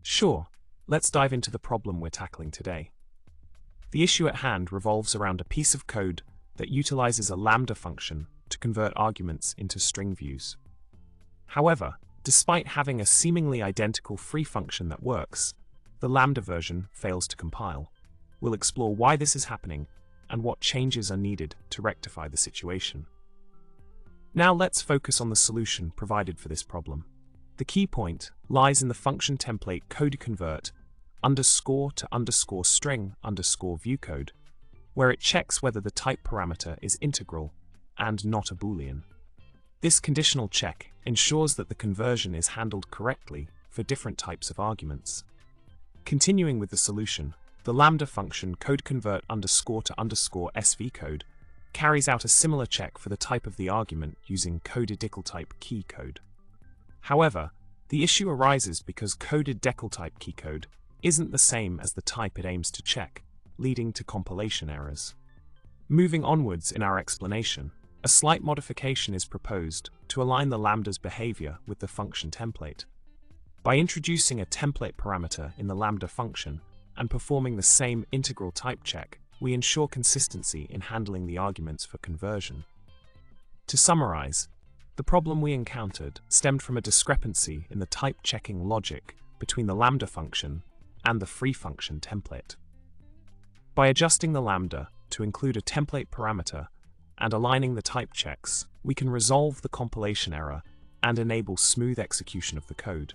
Sure, let's dive into the problem we're tackling today. The issue at hand revolves around a piece of code that utilizes a Lambda function to convert arguments into string views. However, despite having a seemingly identical free function that works, the Lambda version fails to compile. We'll explore why this is happening and what changes are needed to rectify the situation. Now let's focus on the solution provided for this problem. The key point lies in the function template codeconvert _to_string _viewcode, where it checks whether the type parameter is integral and not a Boolean. This conditional check ensures that the conversion is handled correctly for different types of arguments. Continuing with the solution, the Lambda function codeconvert _to_svcode carries out a similar check for the type of the argument using coded decal type key code. However, the issue arises because coded decal type key code isn't the same as the type it aims to check, leading to compilation errors. Moving onwards in our explanation, a slight modification is proposed to align the Lambda's behavior with the function template. By introducing a template parameter in the Lambda function and performing the same integral type check, we ensure consistency in handling the arguments for conversion. To summarize, the problem we encountered stemmed from a discrepancy in the type checking logic between the Lambda function and the free function template. By adjusting the Lambda to include a template parameter and aligning the type checks, we can resolve the compilation error and enable smooth execution of the code.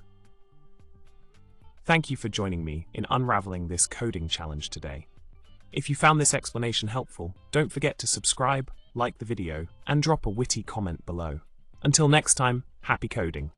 Thank you for joining me in unraveling this coding challenge today. If you found this explanation helpful, don't forget to subscribe, like the video, and drop a witty comment below. Until next time, happy coding!